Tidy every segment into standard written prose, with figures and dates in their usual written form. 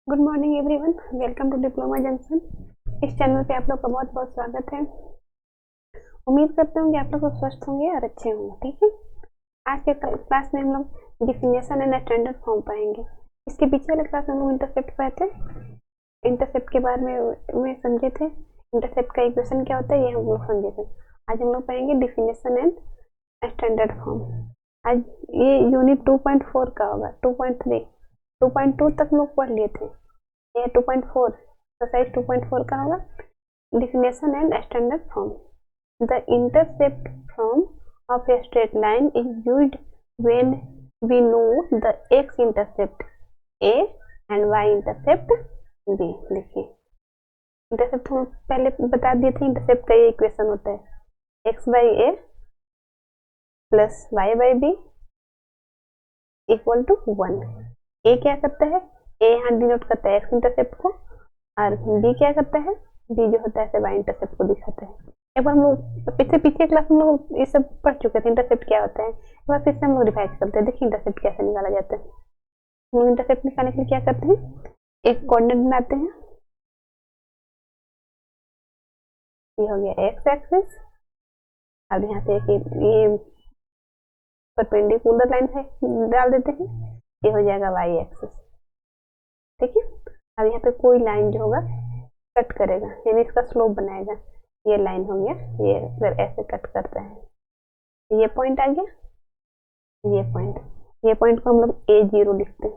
Good morning everyone, welcome to Diploma Junction. इस channel पे आप लोग का बहुत बहुत स्वागत है। उम्मीद करते हूँ कि आप लोग स्वस्थ होंगे और अच्छे होंगे। ठीक है, आज के क्लास में हम लोग डिफिनेशन एंड स्टैंडर्ड फॉर्म पढ़ेंगे। इसके पीछे वाले क्लास में हम लोग इंटरसेप्ट पढ़े थे। इंटरसेप्ट के बारे में समझे थे। इंटरसेप्ट का इक्वेशन क्या होता है ये हम लोग समझे थे। आज हम लोग पढ़ेंगे डिफिनेशन एंड स्टैंडर्ड फॉर्म। आज ये यूनिट 2.4 का होगा। 2.3 2.2 तक लोग पढ़ लिए थे। ये 2.4 एक्सरसाइज 2.4 का होगा definition and standard form. The intercept from of a straight line is used when we know the x intercept a and y intercept b. देखिए, इंटरसेप्ट हम पहले बता दिए थे। इंटरसेप्ट का ये इक्वेशन होता है x by a plus y by b equal to 1। A क्या करता है, ए यहाँ डिनोट करता है एक्स इंटरसेप्ट को, और बी क्या करता है, बी जो होता है वाई इंटरसेप्ट को दिखाता है। एक बार हम लोग पीछे क्लास में लोग ये सब पढ़ चुके थे इंटरसेप्ट क्या होता है। एक बार फिर से हम लोग रिवाइज करते हैं। देखिए इंटरसेप्ट कैसे निकाला जाता है। हम लोग इंटरसेप्ट निकालने के लिए क्या करते हैं, एक कोऑर्डिनेट बनाते हैं। ये हो गया एक्स एक्सिस। अब यहाँ से ये परपेंडिकुलर लाइन है डाल देते हैं, ये हो जाएगा वाई एक्सिस। ठीक है, अब यहाँ पे कोई लाइन जो होगा कट करेगा, यानी इसका स्लोप बनाएगा। ये लाइन हो गया, ये अगर ऐसे कट करता है, ये पॉइंट आ गया, ये पॉइंट को हम लोग A0 लिखते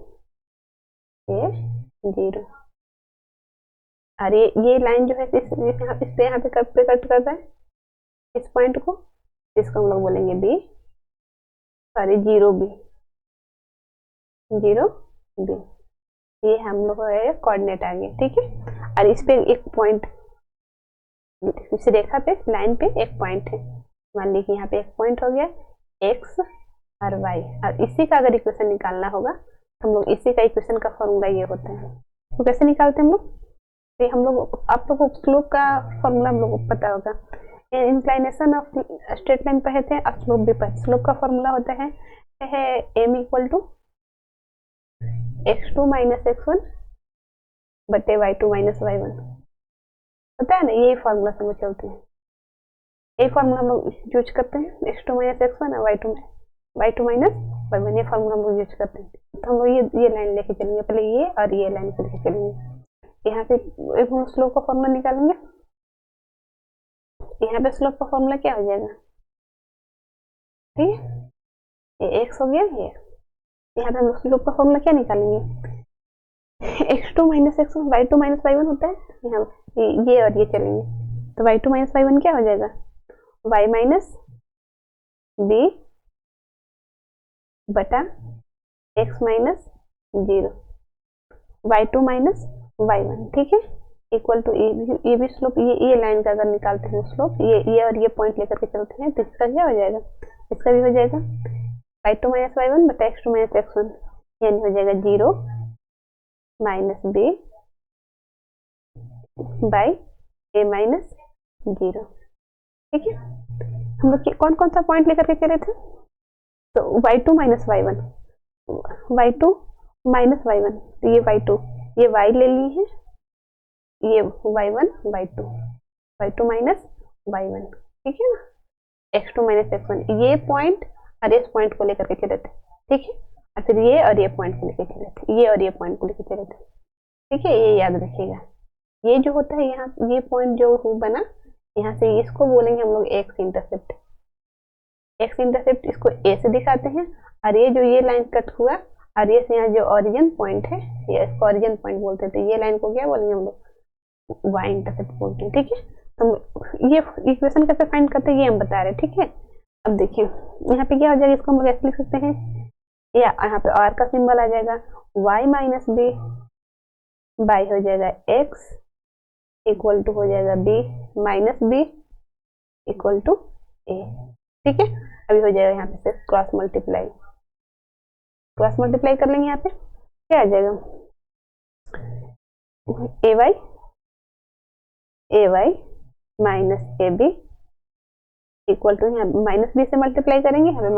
हैं, A0। और ये लाइन जो है इस पे यहाँ पे कट करता है इस पॉइंट को, इसको हम लोग बोलेंगे बी, सॉरी 0B, 0B। ये हम लोग का कोऑर्डिनेट आ गया। ठीक है, और इस पे एक पॉइंट, इस रेखा पे लाइन पे एक पॉइंट है। मान लीजिए यहाँ पे एक पॉइंट हो गया एक्स और वाई, और इसी का अगर इक्वेशन निकालना होगा तो हम लोग इसी का इक्वेशन का फॉर्मूला ये होता है। तो कैसे निकालते हैं हम लोग, तो हम लोग आप लोग को स्लोप का फॉर्मूला हम लोग को पता होगा। इंक्लाइनेशन ऑफ स्ट्रेट लाइन पढ़े थे और स्लोप भी पढ़े। स्लोप का फॉर्मूला होता है M equal to x2 minus x1 बटे y2 माइनस y1। होता है ना, यही फॉर्मूला समझ चलते हैं। यही फॉर्मूला हम लोग यूज करते हैं, x2 माइनस x1 और y2 माइनस y1। ये फॉर्मूला हम लोग यूज करते हैं। तो हम लोग ये लाइन लेके चलेंगे, पहले ये और ये लाइन लेके चलेंगे। यहाँ से हम स्लोप का फॉर्मूला निकालेंगे। यहाँ पे स्लोप का फॉर्मूला क्या हो जाएगा, ठीक है, ये x हो गया। ये यहाँ पे हम स्लोप का फॉर्मूला क्या निकालेंगे, x2 minus x1 y2 minus y1 होता है। यहाँ ये और ये चलेंगे, तो y2 माइनस y1 क्या हो जाएगा, y माइनस b बटा x minus 0, y2 minus y1। ठीक है, इक्वल टू ये भी स्लोप, ये लाइन का अगर निकालते हैं स्लोप, ये और ये पॉइंट लेकर के चलते हैं, तो इसका क्या हो जाएगा, इसका भी हो जाएगा y2 माइनस y1 बटा x2 माइनस x1, यानी हो जाएगा 0 minus b by a minus 0। ठीक है, हम लोग कौन कौन सा पॉइंट लेकर के चले थे, तो y2 minus y1, y2 minus y1, तो ये y2, ये y ले ली है, ये y1 y2 माइनस y1। ठीक है ना, x2 माइनस x1, ये पॉइंट और इस पॉइंट को लेकर के चले थे। ठीक है, और फिर ये और ये पॉइंट को लेकर चले थे, ये और ये पॉइंट को लेकर चले थे। ठीक है, ये याद रखिएगा। ये जो होता है यहाँ, ये पॉइंट जो बना यहाँ से, इसको बोलेंगे हम लोग एक्स इंटरसेप्ट। एक्स इंटरसेप्ट इसको ए से दिखाते हैं, और ये जो ये लाइन कट हुआ और ये से यहाँ जो ओरिजिन पॉइंट है, ये इसको ओरिजिन पॉइंट बोलते थे। ये लाइन को क्या बोलेंगे हम लोग, वाई इंटरसेप्ट बोलते हैं। ठीक है, तो ये इक्वेशन कैसे फाइंड करते हैं ये हम बता रहे हैं। ठीक है, अब देखिए यहाँ पे क्या हो जाएगा, इसको हम लोग ऐसे लिख सकते हैं, या यहाँ पे आर का सिंबल आ जाएगा, y माइनस बी बाई हो जाएगा x इक्वल टू हो जाएगा b minus b equal to a। ठीक है, अभी हो जाएगा यहाँ पे से क्रॉस मल्टीप्लाई कर लेंगे। यहाँ पे क्या आ जाएगा, A Y minus A B equal to, यहाँ माइनस बी से मल्टीप्लाई करेंगे, यहाँ पे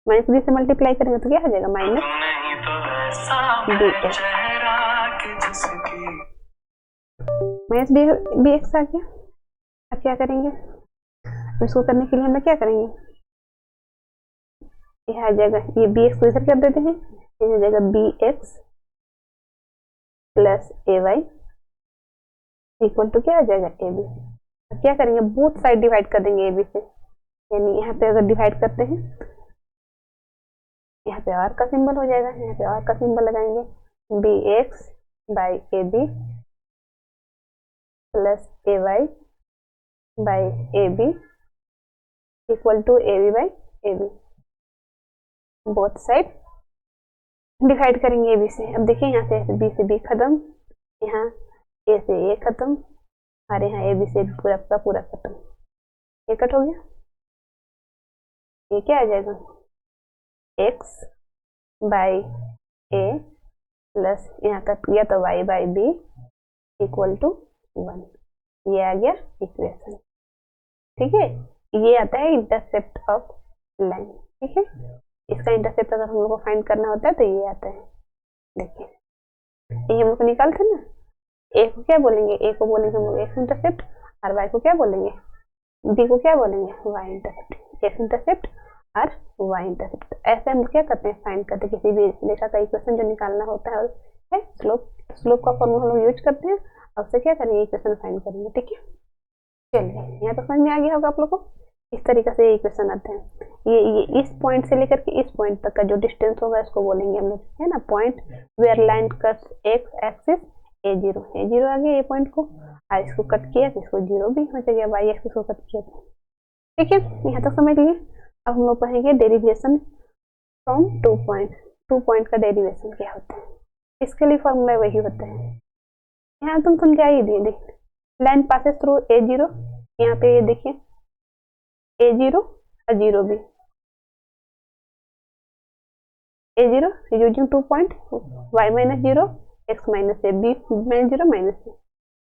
माइनस बी से मल्टीप्लाई करेंगे तो क्या हो जाएगा, minus B. Minus B X आ गया। अब क्या करेंगे, इसको करने के लिए हम लोग क्या करेंगे, यह आ जाएगा, ये बी एक्स को इधर कर देते हैं, ये हो जाएगा b x plus a y equal to क्या आ जाएगा ए बी। क्या करेंगे, बोथ साइड डिवाइड कर देंगे ए बी से, यानी यहाँ पे अगर डिवाइड करते हैं यहाँ पे आर का सिंबल हो जाएगा, यहाँ पे आर का सिंबल लगाएंगे, b x by a b plus a y by a B equal to a b by a b. Both side divide करेंगे ए बी से। अब देखिए यहाँ से बी खत्म, यहाँ ए से ए खत्म, और यहाँ ए बी से पूरा का पूरा खत्म, ये कट हो गया। ये क्या आ जाएगा, एक्स बाई ए प्लस यहाँ कट गया तो y by b equal to 1। ये आ गया इक्वेशन। ठीक है, ये आता है इंटरसेप्ट ऑफ लाइन। ठीक है, इसका इंटरसेप्ट अगर हम लोग को फाइंड करना होता है तो ये आता है। देखिए ये हम लोग निकालते ना, ए को क्या बोलेंगे, ए को बोलेंगे हम लोग एक्स इंटरसेप्ट, और वाई को क्या बोलेंगे, बी को क्या बोलेंगे वाई इंटरसेप्ट। एक्स इंटरसेप्ट और वाई इंटरसेप्ट, ऐसे हम क्या करते हैं, फाइंड करते हैं किसी भी रेखा का इक्वेशन जो निकालना होता है स्लोप का फॉर्मूला हम लोग यूज करते हैं, और उससे क्या करेंगे, इक्वेशन फाइंड करेंगे। ठीक है, चलिए यहाँ तो समझ में आ गया होगा आप लोग को, इस तरीके से इक्वेशन आते हैं। ये इस पॉइंट से लेकर के इस पॉइंट तक का जो डिस्टेंस होगा इसको बोलेंगे हम लोग, है ना, point where line cuts x axis a0 आ गया ये पॉइंट को, और इसको कट किया तो इसको 0 भी हो जाएगा, वाई एक्सिस को कट किया। ठीक है, यहाँ तक समझ लिए। अब हम लोग पढ़ेंगे डेरिवेशन फ्रॉम 2 पॉइंट। 2 पॉइंट का डेरिवेशन क्या होता है, इसके लिए फॉर्मूला वही होता है, यहाँ तुम समझा ही दिए। देखिए लाइन पासेस थ्रू a0, यहाँ पे ये देखिए a0 और 0 भी, a0 using 2 point y minus 0 x minus A B minus 0 minus A.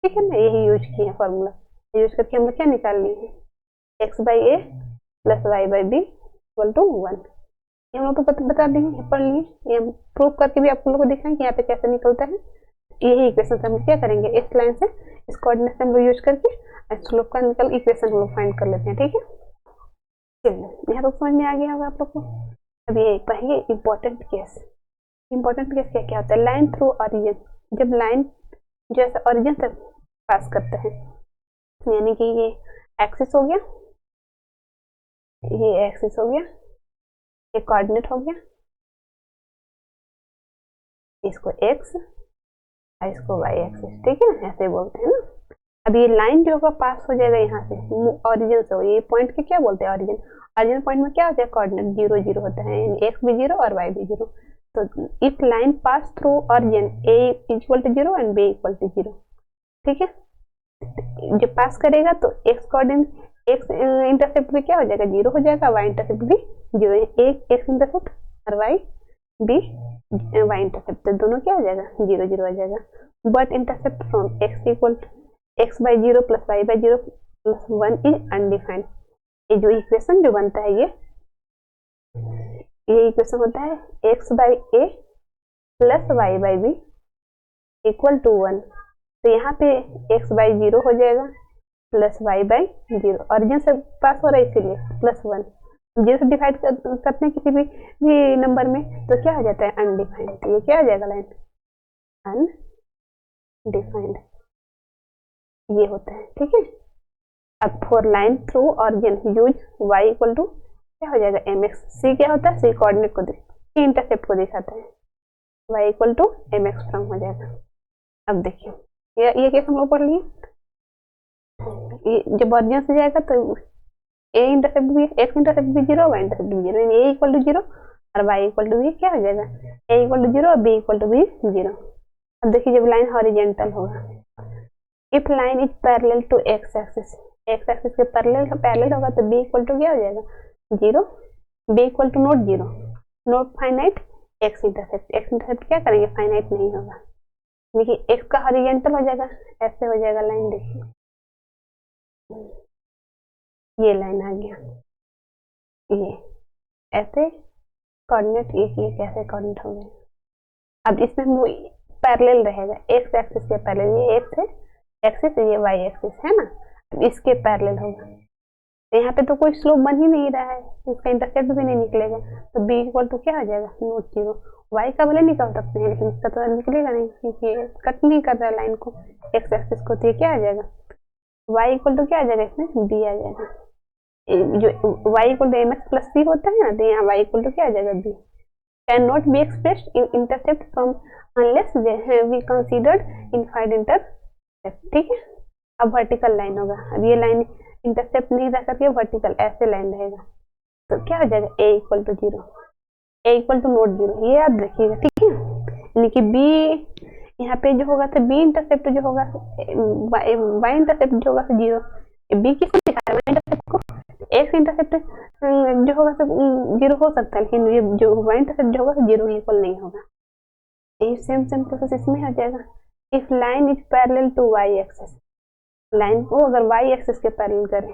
ठीक है ना, यही यूज किए हैं फॉर्मूला, यूज करके हम लोग क्या निकाल लिए हैं, x by a plus y by b equal to 1। ये हम लोग तो बता देंगे, पढ़ लिए, ये हम प्रूव करके भी आप लोगों को दिखाएंगे यहाँ पे कैसे निकलता है। यही इक्वेशन हम क्या करेंगे, इस लाइन से इस कोऑर्डिनेट से हम लोग यूज करके स्लोप का निकल इक्वेशन हम लोग फाइंड कर लेते हैं। ठीक है, चलिए यहाँ तो समझ में आ गया होगा आप लोग को। अब ये पढ़ेंगे इंपॉर्टेंट केस। इंपॉर्टेंट केस क्या क्या होता है, लाइन थ्रू ऑरिजिन, जब लाइन जैसे ऑरिजिन से पास करता है, यानी कि ये एक्सिस हो गया, ये एक्सिस हो गया, ये कोऑर्डिनेट हो गया, इसको एक्स और इसको वाई एक्सिस। ठीक है, ऐसे बोलते हैं ना। अब ये लाइन जो होगा पास हो जाएगा यहाँ से ऑरिजिन से, ये पॉइंट के क्या बोलते हैं ऑरिजिन। ऑरिजिन पॉइंट में क्या होता है, कोऑर्डिनेट 0 0 होता है, यानी एक्स भी 0 और वाई भी 0। तो if line pass through origin a equal to 0 and b equal to 0। ठीक है, जब पास करेगा तो एक्स कोऑर्डिनेट एक्स इंटरसेप्ट भी क्या हो जाएगा, 0 हो जाएगा, वाई इंटरसेप्ट भी 0, एक एक्स इंटरसेप्ट और वाई बी वाई इंटरसेप्ट, तो दोनों क्या हो जाएगा 0 0 आ जाएगा। But intercept from x equal to x by 0 plus y by 0 plus 1 is undefined. ये जो इक्वेशन जो बनता है ये इक्वेशन होता है x by a plus y by b equal to 1। तो यहाँ पे एक्स बाई 0 हो जाएगा प्लस वाई बाई 0, ऑरिजिन से पास हो रहा है इसीलिए प्लस 1, 0 से डिवाइड करते हैं किसी भी नंबर में तो क्या हो जाता है अनडिफाइंड। तो ये क्या हो जाएगा लाइन अनडिफाइंड, ये होता है। ठीक है, अब for line through origin use y equal to क्या हो जाएगा mx। c क्या होता है, c कोऑर्डिनेट को c इंटरसेप्ट को दिखाता है, y equal to mx from हो जाएगा। अब देखिए ये केस हम लोग पढ़ लिए, जब ऑरिजिन से जाएगा तो a इंटरसेप्ट भी x इंटरसेप्ट भी 0 y इंटरसेप्ट भी 0, a इक्वल टू 0 और y इक्वल टू b क्या हो जाएगा, a इक्वल टू 0 और b इक्वल टू b 0। अब देखिए जब लाइन हॉरिजॉन्टल होगा, if line is parallel to x axis, x axis के पैरेलल होगा तो b इक्वल टू क्या हो जाएगा 0, b equal to not 0, not finite x intercept क्या करेंगे, फाइनाइट नहीं होगा। देखिए x का हॉरिजॉन्टल हो जाएगा, ऐसे हो जाएगा लाइन। देखिए ये लाइन आ गया, ये ऐसे कोऑर्डिनेट, ये कैसे कोऑर्डिनेट हो गए। अब इसमें हम पैरेलल रहेगा, एक्स एक्सिस के पैरेलल, ये एक्स है एक्सिस, ये वाई एक्सिस है ना, इसके पैरेलल होगा। तो यहाँ पे तो कोई स्लोप बन ही नहीं रहा है, इसका इंटरसेप्ट भी नहीं निकलेगा, तो बी इक्वल टू क्या हो जाएगा, नोट जीरो। वाई का भले निकाल सकते हैं लेकिन इसका तो निकलेगा नहीं, क्योंकि कट नहीं कर रहा है लाइन को, एक्स एक्सिस को, तो ये क्या आ जाएगा, वाई इक्वल टू क्या आ जाएगा, इसमें बी आ जाएगा। जो Y equal to M X plus C होता है ना, तो यहाँ वाई इक्वल टू क्या आ जाएगा, b. Can not be expressed in intercept from unless we considered infinite intercept. ठीक है, अब वर्टिकल लाइन होगा, अब ये लाइन इंटरसेप्ट नहीं रह करके वर्टिकल ऐसे लाइन रहेगा, तो क्या हो जाएगा, A equal to zero, A equal to not zero, ये याद रखिएगा। ठीक है, यानी कि बी यहाँ पे जो होगा तो बी इंटरसेप्ट जो होगा, वाई इंटरसेप्ट जो होगा तो जीरो, बी किसको दिखा रहा है, वाई इंटरसेप्ट को, एक्स इंटरसेप्ट जो होगा तो जीरो हो सकता है, लेकिन ये जो वाई इंटरसेप्ट जो होगा तो जीरो इक्वल नहीं होगा। ये सेम सेम प्रोसेस इसमें हो जाएगा। If line is parallel to y axis, line को अगर वाई एक्सिस के पैरेलल करें,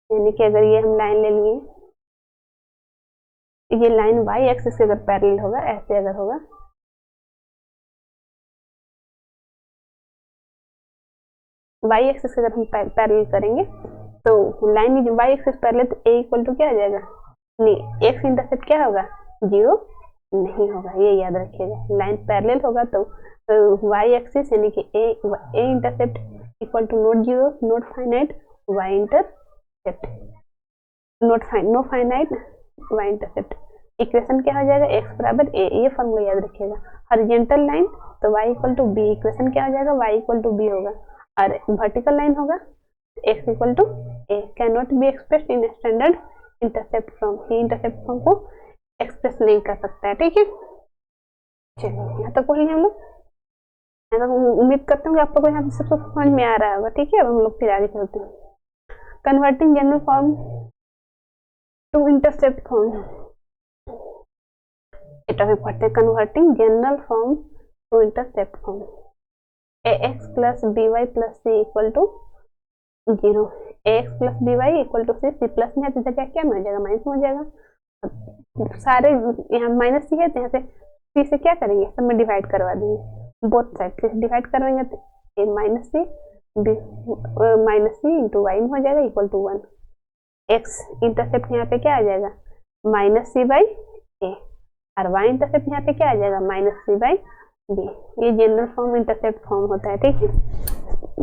यानी कि अगर ये हम लाइन ले लिए, ये लाइन वाई एक्सिस के अगर पैरेलल होगा, ऐसे अगर होगा, वाई एक्सिस के अगर हम पैरेलल करेंगे तो लाइन वाई एक्सिस पैरेलल, तो ए इक्वल टू क्या आ जाएगा, नहीं, एक्स इंटरसेप्ट क्या होगा, जीरो नहीं होगा, ये याद रखिएगा। लाइन पैरेलल होगा तो वाई एक्सिस यानी कि a intercept equal to not zero, not finite y intercept, no finite y intercept. Equation क्या हो जाएगा, एक्स बराबर ए, ये फॉर्मूला याद रखिएगा। हॉरिजॉन्टल लाइन तो y equal to b, equation क्या हो जाएगा, वाई इक्वल टू बी होगा, और वर्टिकल लाइन होगा x equal to a. Can not be expressed in standard intercept from, ये इंटरसेप्ट फ्रॉम को एक्सप्रेस नहीं कर सकता है। ठीक है, चलिए यहाँ तक पढ़ लिया हम लोग। उम्मीद करता हूँ कि आप लोगों को यहाँ सब समझ में आ रहा होगा। ठीक है, अब हम लोग फिर आगे चलते हैं। Converting general form to intercept form, ये टॉपिक पढ़ते हैं। Converting general form to intercept form, a x plus b y plus c equal to zero, a x plus b y equal to c, c plus में है तो जगह क्या में हो जाएगा, माइनस में हो जाएगा। सारे यहाँ माइनस सी है तो यहाँ से सी से क्या करेंगे, सब में डिवाइड करवा देंगे, बोथ साइड से डिवाइड करवाएंगे तो a minus c into y में हो जाएगा equal to one. X intercept यहाँ पे क्या आ जाएगा, माइनस सी बाई ए, और वाई इंटरसेप्ट यहाँ पे क्या आ जाएगा, माइनस सी बाई बी। ये जनरल फॉर्म इंटरसेप्ट फॉर्म होता है। ठीक है,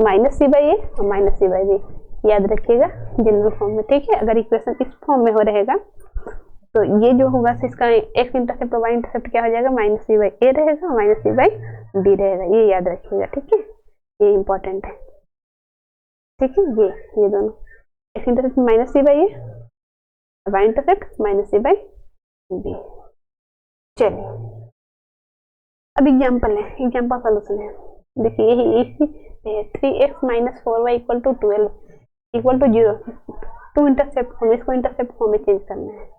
माइनस सी बाई ए और माइनस सी बाई बी याद रखिएगा जनरल फॉर्म में। ठीक है, अगर इक्वेशन इस फॉर्म में हो रहेगा तो ये जो होगा इसका एक्स इंटरसेप्ट और वाई इंटरसेप्ट क्या हो जाएगा, माइनस सी बाई ए रहेगा, माइनस सी बाई बी रहेगा, ये याद रखिएगा। ठीक है, ये इंपॉर्टेंट है। ठीक है, ये दोनों x intercept minus c by a, y intercept minus c by b. चलिए अब एग्जाम्पल है, एग्जाम्पल सोल्यूशन है। देखिए यही 3x minus 4y equal to 12 equal to 0 to intercept form, इसको इंटरसेप्ट फॉर्म में चेंज करना है।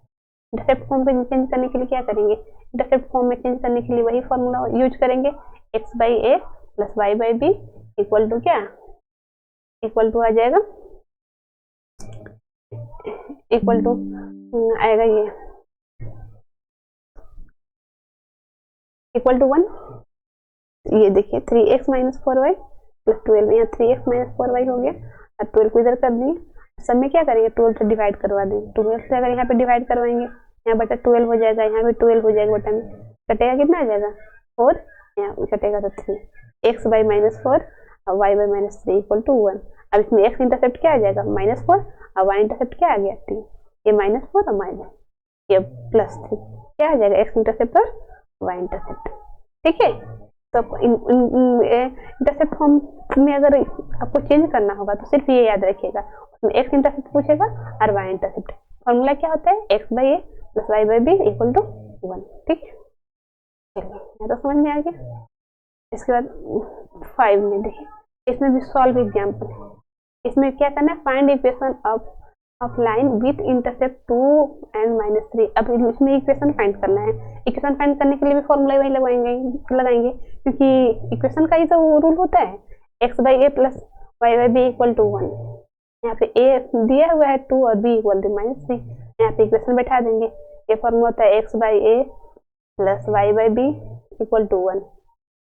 इंटरसेप्ट फॉर्म में चेंज करने के लिए क्या करेंगे, इंटरसेप्ट फॉर्म में चेंज करने के लिए वही फॉर्मूला यूज करेंगे, x by a plus y by b equal to क्या, इक्वल टू आ जाएगा, इक्वल टू आएगा ये इक्वल टू 1। ये देखिए 3x माइनस 4y प्लस 12, यहाँ 3x माइनस 4y हो गया और 12 को इधर कर दिए, सब में क्या करेंगे 12 से डिवाइड करवा देंगे। 12 से अगर यहाँ पे डिवाइड करवाएंगे, यहाँ बटा 12 हो जाएगा, यहाँ भी 12 हो जाएगा, बटा में कटेगा कितना आ जाएगा 4, यहाँ कटेगा तो 3, x बाई माइनस 4 और y by minus 3 equal to 1। अब इसमें x इंटरसेप्ट क्या आ जाएगा -4 और y इंटरसेप्ट क्या आ गया 3, ये -4 और माइनस ये +3 क्या आ जाएगा x इंटरसेप्ट और y इंटरसेप्ट। ठीक है, तो इंटरसेप्ट फॉर्म में अगर आपको चेंज करना होगा तो सिर्फ ये याद रखिएगा, उसमें एक्स इंटरसेप्ट पूछेगा और वाई इंटरसेप्ट। फॉर्मूला क्या होता है, x by a plus y by b equal to 1। ठीक है, चलिए मैं तो समझ में आ गया। इसके बाद 5 में देखिए, इसमें भी सॉल्व एग्जाम्पल है। इसमें क्या करना है, find equation of line with intercept 2 and -3। अब इसमें इक्वेशन फाइंड करना है। इक्वेशन फाइंड करने के लिए भी फॉर्मूला वही लगाएंगे क्योंकि इक्वेशन का ही तो रूल होता है, x by a plus y by b equal to 1। यहाँ पे a दिया हुआ है 2 और b इक्वल टू -3, यहाँ पे इक्वेशन बैठा देंगे। ये फॉर्मूला होता है x by a plus y by b equal to 1।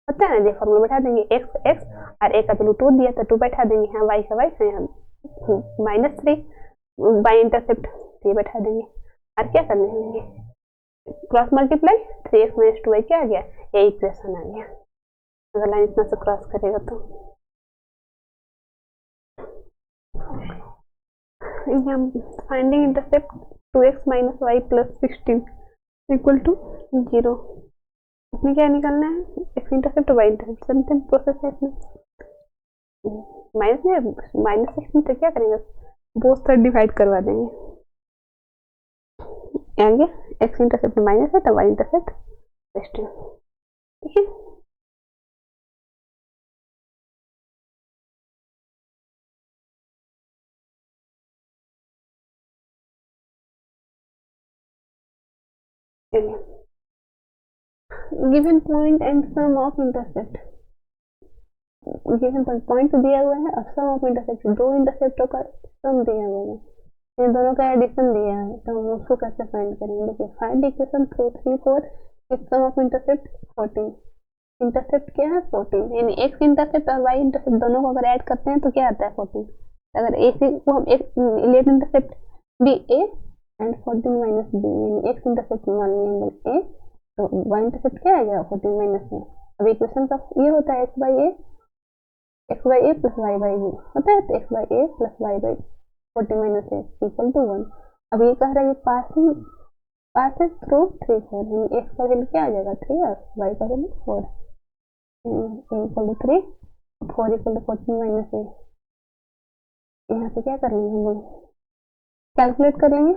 होता है ना, ये फॉर्मूला बैठा देंगे, एक्स एक्स और ए का वैल्यू 2 दिया तो 2 बैठा देंगे, यहाँ वाई का वाई, -3 बाई इंटरसेप्ट ये बैठा देंगे। और क्या करने होंगे, क्रॉस मल्टीप्लाई 3x - 2y क्या आ गया, ये इक्वेशन आ गया। अगर लाइन इतना से क्रॉस करेगा तो फाइंडिंग इंटरसेप्ट 2x - y + 16 = 0। इसमें क्या निकालना है, x intercept Y intercept, same process है इसमें। -16 तो क्या करेंगे, बोथ साइड डिवाइड करवा देंगे, आगे एक्स इंटरसेप्ट माइनस है तो वाई इंटरसेप्ट 16, ठीक है। Given point and sum of intercept, given point दिया हुआ है और सम ऑफ इंटरसेप्ट, दो इंटरसेप्टों का सम दिया हुआ है, इन दोनों का एडिशन दिया है, तो हम उसको कैसे फाइंड करेंगे। देखिए find equation 2 3 4 sum of intercept 14, intercept क्या है 14, यानी एक्स इंटरसेप्ट और वाई इंटरसेप्ट दोनों को अगर ऐड करते हैं तो क्या आता है 14। अगर ए सी को हम एक let intercept B A and 14 - B, यानी एक्स इंटरसेप्ट मान लिया एंगल ए, तो वाई इंटरसेप्ट क्या आएगा 14 - ए। अब इक्वेशन का ये होता है x by a plus y by b होता है, तो x by a plus y by 14 - a = 1। अब ये कह रहा है पासिंग थ्रू 3 4, यानी एक्स का वैल्यू क्या आ जाएगा 3 और वाई का वैल्यू 4, = 3 4 = 14 - ए। यहाँ से क्या कर लेंगे हम लोग, कैलकुलेट कर लेंगे,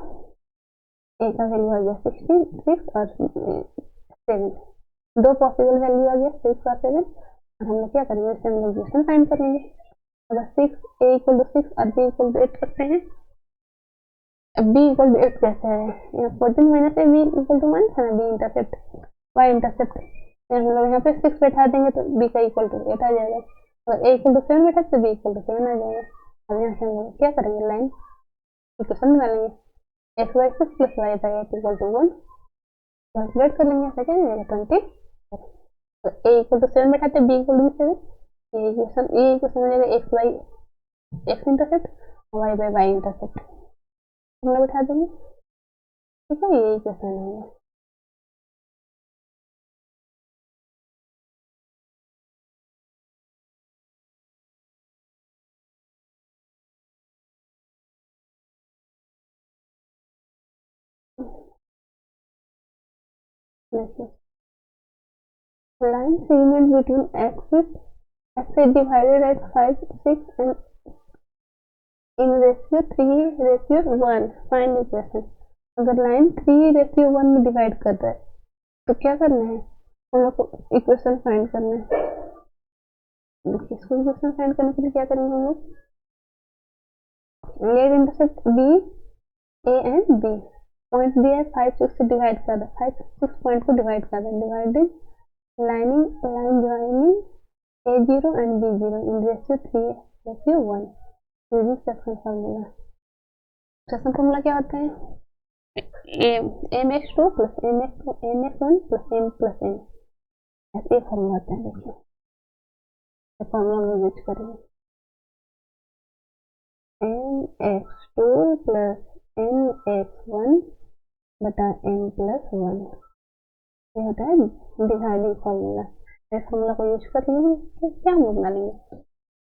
ए का वैल्यू आ गया 16 6 और 7, दो पॉसिबल वैल्यू आ गया 6 और 7, और हम लोग क्या करेंगे, इससे हम लोग इक्वेशन फाइंड कर लेंगे। अगर 6 a = 6 और b = 8 करते हैं, b = 8 कैसे है, यहाँ 14 - a b = 1 है ना, b इंटरसेप्ट y इंटरसेप्ट, हम लोग यहाँ पे 6 बैठा देंगे तो b का = 8 आ जाएगा, अगर a = 7 बैठा तो b = 7 आ जाएगा। अब यहाँ से हम लोग क्या करेंगे, लाइन इक्वेशन बना लेंगे, x/6 + y/8 = 1, कैलकुलेट कर लेंगे, ऐसा क्या मिलेगा 20, तो a = 7 बैठाते b = 7, ये इक्वेशन हो जाएगा x इंटरसेप्ट y/y इंटरसेप्ट हम लोग बैठा देंगे, ठीक है, ये इक्वेशन होगा। Line segment between x is divided at 5 6 and in ratio 3:1, find equation। अगर लाइन 3:1 में डिवाइड कर रहा है तो क्या करना है, हम लोग को इक्वेशन फाइंड करना है। इसको इक्वेशन फाइंड करने के लिए क्या करेंगे हम लोग, let intercept B A and b, point दिया है 5 6 से डिवाइड कर रहा है, 5 6 पॉइंट को डिवाइड कर रहा है, divided line joining a0 and b0 in ratio 3:1 using section formula. Section formula क्या होता है, mx2 + mx1 + m + n, ऐसे फार्मूला होता है। देखिए फार्मूला में यूज करेंगे, mx2 + mx1 बटा m + 1, ये होता है डिवाइडिंग फार्मूला। इस फार्मूला को यूज कर लेंगे, क्या हम बना लेंगे,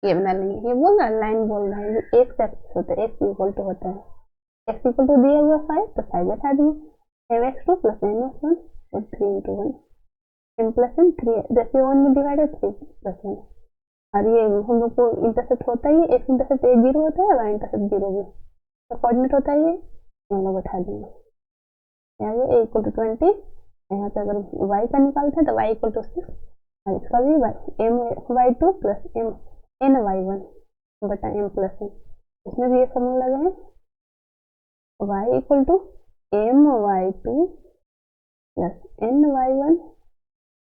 ये बना लेंगे। ये बोल रहा है, लाइन बोल रहा है, ये एक एक्सिस होता है, x = होता है, x = दिया हुआ 5 तो 5 बैठा दिए, mx2 + mx1 और 3 × 1 m + n 3 रेशियो 1 में डिवाइडेड 3 + 1, और ये हम लोग को इंटरसेप्ट होता है, x इंटरसेप्ट a 0 होता है, y इंटरसेप्ट 0 भी, तो कोऑर्डिनेट होता है, ये हम लोग बैठा देंगे, यहाँ a = 20, यहाँ पे अगर y का निकालते हैं तो y = 6 और इसका भी my2 + ny1 बटा m + n, इसमें भी ये फॉर्मूला लगा है, y = my2 + ny1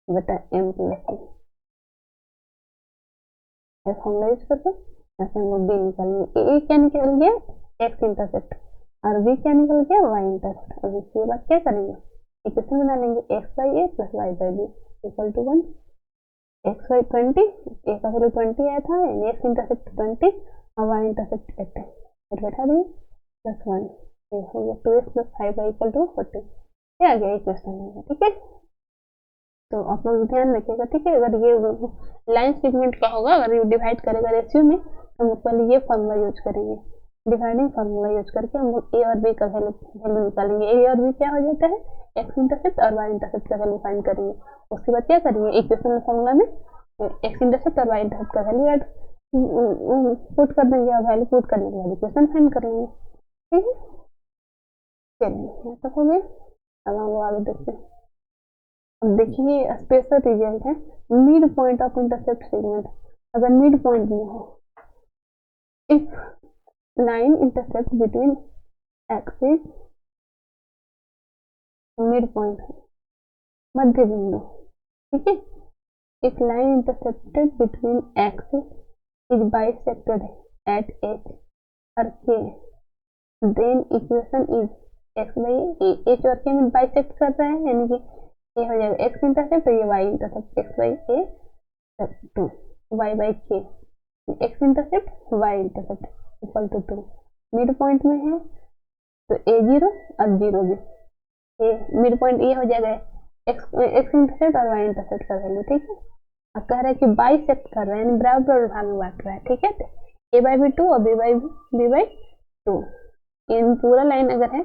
बटा m + n, ये फॉर्मूला यूज करके ऐसे हम लोग b निकालेंगे। ए क्या निकल गया, x इंटरसेप्ट, और b क्या निकल गया, y इंटरसेप्ट। अब इसके बाद क्या करेंगे, इक्वेशन बना लेंगे, x/a + y/b = 1, एक्स वाई 20, ए का वैल्यू 20 आया था, एक्स इंटरसेप्ट 20 और वाई इंटरसेप्ट 8 है, एट बैठा दिए प्लस 1, ये हो गया 2x plus 5y equal to 40, ये आ गया इक्वेशन है। ठीक है, तो आप लोग ध्यान रखिएगा। ठीक है, अगर ये लाइन सेगमेंट का होगा, अगर ये डिवाइड करेगा रेशियो में, हम लोग पहले ये फॉर्मूला यूज करेंगे, डिवाइडिंग फार्मूला यूज करके हम लोग ए और बी का वैल्यू निकालेंगे। ए और बी क्या हो जाता है, एक्स इंटरसेप्ट और वाई इंटरसेप्ट का वैल्यू फाइंड करेंगे। उसके बाद क्या करेंगे, इक्वेशन फार्मूला में एक्स इंटरसेप्ट और वाई इंटरसेप्ट का वैल्यू ऐड पुट कर देंगे और वैल्यू पुट करने के बाद इक्वेशन फाइंड कर लेंगे। ठीक है, चलिए यहाँ तक हो गया। अब हम लोग आगे देखते हैं। अब देखिए स्पेशल रिजल्ट है mid point of intercept segment. अगर मिड पॉइंट में हो, if line intercept between axis, mid point मध्य बिंदु। ठीक है, if line intercepted between axis is bisected at H और K, then equation is X by H और के में बाइसेक्ट कर रहा है, यानी कि ये हो जाएगा एक्स इंटरसेप्ट और ये Y intercept, X by A to Y by K, X intercept Y intercept equal to 2। Mid point में है तो ए जीरो और जीरो भी, ये मिड पॉइंट ये हो जाएगा एक्स इंटरसेप्ट और वाई इंटरसेप्ट का वैल्यू। ठीक है, अब कह रहा है कि बाइसेक्ट कर रहा है, यानी बराबर भाग में बांट रहा है। ठीक है, ए बाई बी 2 और बी बाई 2, इन पूरा लाइन अगर है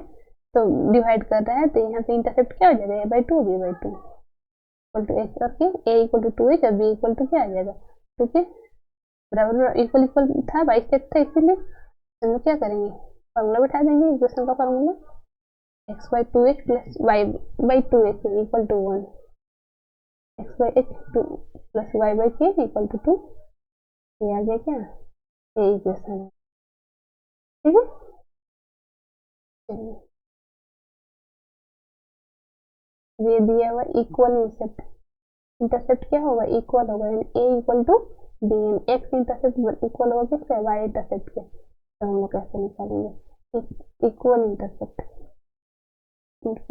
तो डिवाइड कर रहा है, तो यहाँ पे इंटरसेप्ट क्या हो जाएगा, A by 2 B by 2 equal to H और K, A equal to 2h और बी इक्वल टू क्या आ जाएगा 2k, बराबर इक्वल इक्वल था, बाइसेक्ट था, इसीलिए हम लोग क्या करेंगे, फार्मूला बैठा देंगे, इक्वेशन का formula x by 2h plus y by 2h equal to 1, x by h 2 plus y by k equal to 2, ये आ गया क्या, ये इक्वेशन है। ठीक है, ये दिया हुआ इक्वल इंटरसेप्ट, इंटरसेप्ट क्या होगा, इक्वल होगा, यानी ए इक्वल टू बी, यानी एक्स इंटरसेप्ट इक्वल होगा किसका, वाई इंटरसेप्ट के। तो हम लोग कैसे निकालेंगे इक्वल इंटरसेप्ट,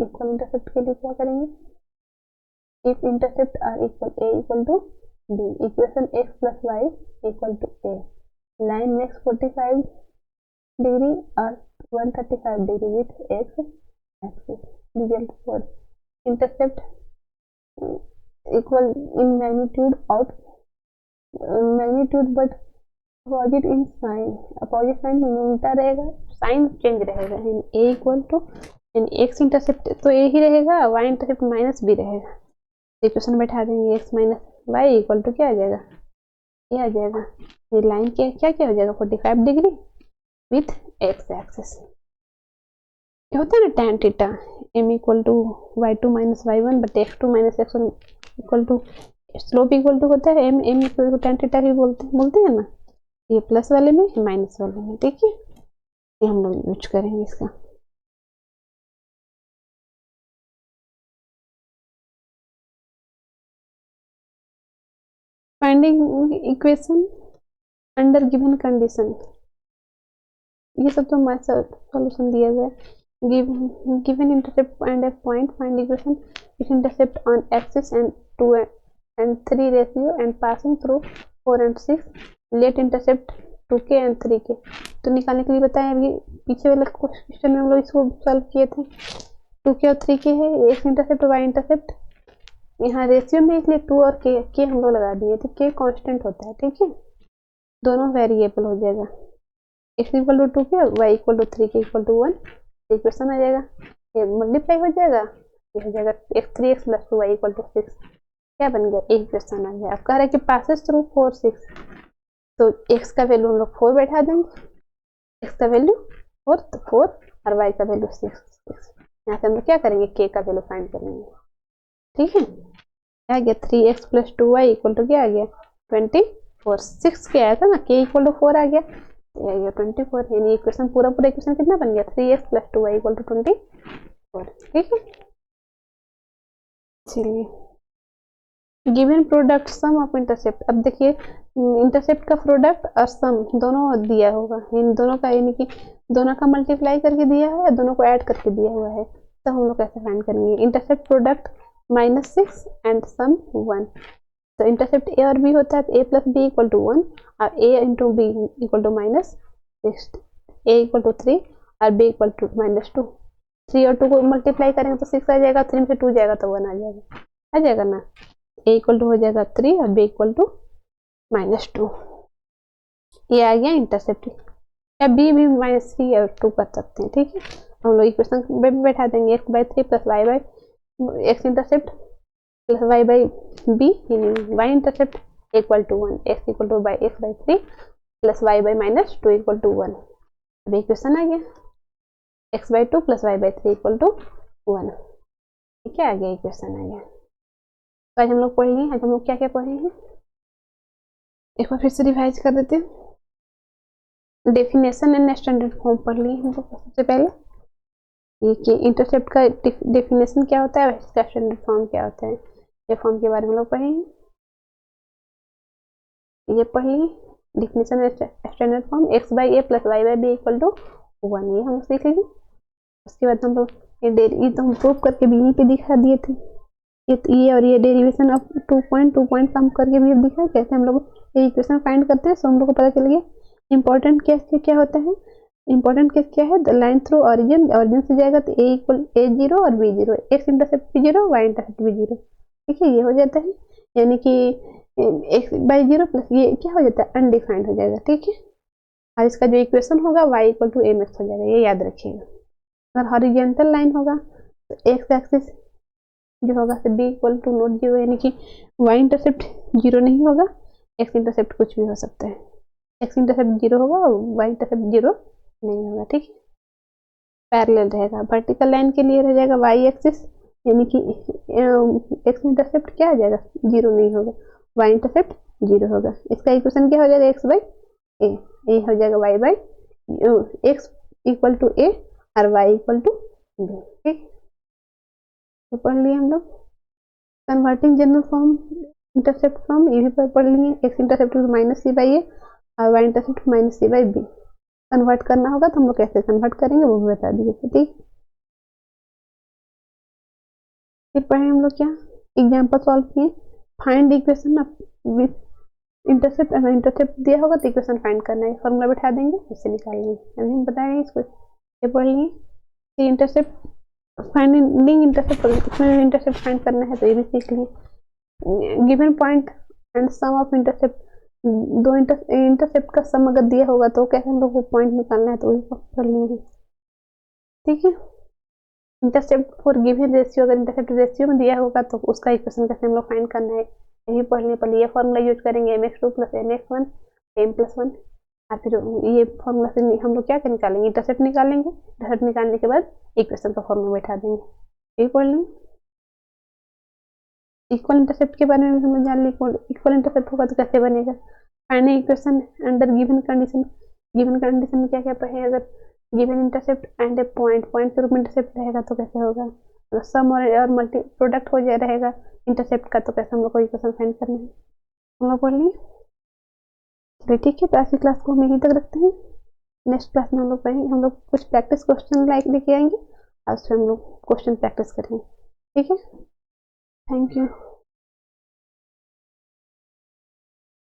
इक्वल इंटरसेप्ट के लिए क्या करेंगे, if intercept are equal a equal to b, equation x plus y equal to a, line makes 45 degree और 135 degree with x axis, result for intercept equal in magnitude out magnitude but opposite in sign, opposite sign मिलता रहेगा, sign change रहेगा, a equal to x intercept तो a ही रहेगा, y intercept minus b रहेगा। Equation बैठा देंगे x minus y equal to क्या आ जाएगा, ये आ जाएगा, ये लाइन क्या क्या क्या हो जाएगा 45 डिग्री विथ एक्स एक्सिस, होता है ना tan theta, m equal to y2 minus y1 but x2 minus x1 equal to, slope equal to होता है m equal to tan theta भी बोलते हैं ना, ये प्लस वाले में माइनस वाले में। ठीक है, ये हम लोग यूज करेंगे इसका। Finding equation under given condition, ये सब तो हमारे सॉल्यूशन दिया गया है। Given intercept and a point, find equation which intercept on axis and 2 and 3 ratio and passing through 4 and 6, let intercept 2k and 3k। तो निकालने के लिए बताया, अभी पीछे वाले क्वेश्चन में हम लोग इसको सॉल्व किए थे, 2k और 3k है, एक्स इंटरसेप्ट और वाई इंटरसेप्ट, यहाँ रेशियो में इसलिए 2 और k हम लोग लगा दिए थे, k कांस्टेंट होता है। ठीक है, दोनों वेरिएबल हो जाएगा, x इक्वल टू 2k और y equal to 3k equal to 1, equation आ जाएगा, ये मल्टीप्लाई हो जाएगा, ये हो जाएगा x3x plus 2y equal to 6, क्या बन गया, एक इक्वेशन आ गया। अब कह रहा है कि पासेस थ्रू 4 6, तो x का वैल्यू हम लोग 4 बैठा देंगे, x का वैल्यू 4 तो 4 और y का वैल्यू 6, यहाँ से हम लोग क्या करेंगे, k का वैल्यू फाइंड करेंगे। ठीक है, क्या आ गया 3x plus 2y equal to क्या आ गया 24, 6 के आया था ना, k इक्वल टू 4 आ गया, 24, यानी इक्वेशन पूरा इक्वेशन कितना बन गया 3x plus 2y equal to 24। ठीक है, चलिए given product sum of intercept, अब देखिए इंटरसेप्ट का प्रोडक्ट और सम दोनों दिया होगा, इन दोनों का, यानी कि दोनों का मल्टीप्लाई करके दिया है, दोनों को ऐड करके दिया हुआ है, तो हम लोग कैसे फाइंड करेंगे, इंटरसेप्ट प्रोडक्ट -6 एंड सम 1, तो इंटरसेप्ट ए और बी होता है तो A plus B equal to 1 और A into B equal to -6, A equal to 3 और बी इक्वल टू -2। 3 और 2 को मल्टीप्लाई करेंगे तो 6 आ जाएगा, 3 में से 2 जाएगा तो 1 आ जाएगा ना। ए इक्वल टू हो जाएगा 3 और बी इक्वल टू -2। ये आ गया इंटरसेप्ट, या बी भी -3 और 2 कर सकते हैं, ठीक है। हम लोग इक्वेशन में भी बैठा देंगे x/3 plus y x intercept plus y/b, y intercept equal to 1, x equal to x/3 plus y/-2 equal to 1। अब इक्वेशन आ गया x/2 plus y/3 equal to 1, ठीक है, आ गया इक्वेशन आ गया। तो आज हम लोग पढ़ लिए, आज हम लोग क्या क्या पढ़े हैं एक बार फिर से रिवाइज कर देते हैं। डेफिनेशन एंड स्टैंडर्ड फॉर्म पढ़ लिए हम लोग सबसे पहले, ये कि इंटरसेप्ट का डेफिनेशन क्या होता है और इसका स्टैंडर्ड फॉर्म क्या होता है, ये फॉर्म के बारे में लोग पढ़ेंगे। ये पढ़ लिए definition and standard form x/a plus y/b equal to 1, ये हम सीख लेंगे। उसके बाद हम लोग ये तो हम प्रूव करके भी यहीं पे दिखा दिए थे, ये और ये डेरिवेशन ऑफ 2 पॉइंट कम करके भी दिखा कैसे हम लोग ये इक्वेशन फाइंड करते हैं। सो हम लोग को पता चल गया इंपॉर्टेंट केस क्या होता है, इंपॉर्टेंट केस क्या है, द लाइन थ्रू ऑरिजिन से जाएगा तो a इक्वल a0 और b0, x इंटरसेप्ट भी 0 y इंटरसेप्ट भी 0, ठीक है, ये हो जाता है। यानी कि x/0 प्लस ये क्या हो जाता है, अनडिफाइंड हो जाएगा, ठीक है। और इसका जो इक्वेशन होगा y इक्वल टू mx हो जाएगा, ये याद रखिएगा। अगर हॉरिजॉन्टल लाइन होगा तो x एक्सिस जो होगा तो b इक्वल टू नॉट 0, यानी कि y इंटरसेप्ट 0 नहीं होगा, x इंटरसेप्ट कुछ भी हो सकता है, x इंटरसेप्ट 0 होगा और y इंटरसेप्ट 0 नहीं होगा, ठीक है। पैरेलल रहेगा, वर्टिकल लाइन के लिए रह जाएगा y एक्सिस, यानी कि x इंटरसेप्ट क्या आ जाएगा, 0 नहीं होगा, y इंटरसेप्ट 0 होगा। इसका इक्वेशन क्या हो जाएगा, x/a, ये हो जाएगा x इक्वल टू a और y इक्वल टू b, ठीक। तो पढ़ लिए हम लोग converting general form intercept form, ये भी पढ़ लिए, x इंटरसेप्ट -c/a और y इंटरसेप्ट -c/b। कन्वर्ट करना होगा तो हम लोग कैसे कन्वर्ट करेंगे वो भी बता दिए, ठीक। फिर पढ़े हम लोग क्या एग्जांपल सॉल्व किए, फाइंड इक्वेशन विथ इंटरसेप्ट, अगर इंटरसेप्ट दिया होगा तो इक्वेशन फाइंड करना है, फॉर्मूला बैठा देंगे उससे निकालेंगे, अभी हम बताएंगे इसको। ये पढ़ लिए इंटरसेप्ट फाइंडिंग इंटरसेप्ट, इसमें इंटरसेप्ट फाइंड करना है तो ये भी सीख लिए। Given point and sum of intercept, दो इंटरसेप्ट का सम अगर दिया होगा तो कैसे हम लोग को पॉइंट निकालना है तो वही कर लिए, ठीक है। इंटरसेप्ट फॉर गिवन रेशियो, अगर इंटरसेप्ट रेशियो में दिया होगा तो उसका इक्वेशन कैसे हम लोग फाइंड करना है, यही पढ़ने पर ये फॉर्मूला यूज करेंगे mx2 प्लस nx1 m+1, और फिर ये फॉर्मूला से हम लोग क्या निकालेंगे, इंटरसेप्ट निकालेंगे, इंटरसेप्ट निकालने के बाद इक्वेशन का फॉर्मूला बैठा देंगे, यही पढ़ लेंगे। इक्वल इंटरसेप्ट के बारे में हम जान ली, इक्वल इंटरसेप्ट होगा तो कैसे बनेगा, find equation under given condition, given condition में क्या क्या पढ़े, अगर given intercept and A point के रूप में इंटरसेप्ट रहेगा तो कैसे होगा, अगर सम और मल्टी प्रोडक्ट हो जाए रहेगा इंटरसेप्ट का तो कैसे हम लोग को इक्वेशन फाइंड करना है, हम लोग पढ़ लिए, चलिए ठीक है। तो आज की क्लास को हम यहीं तक रखते हैं, नेक्स्ट क्लास में हम लोग पढ़ेंगे, हम लोग कुछ प्रैक्टिस क्वेश्चन लेके आएंगे और उसमें हम लोग क्वेश्चन प्रैक्टिस करेंगे, ठीक है। Thank you.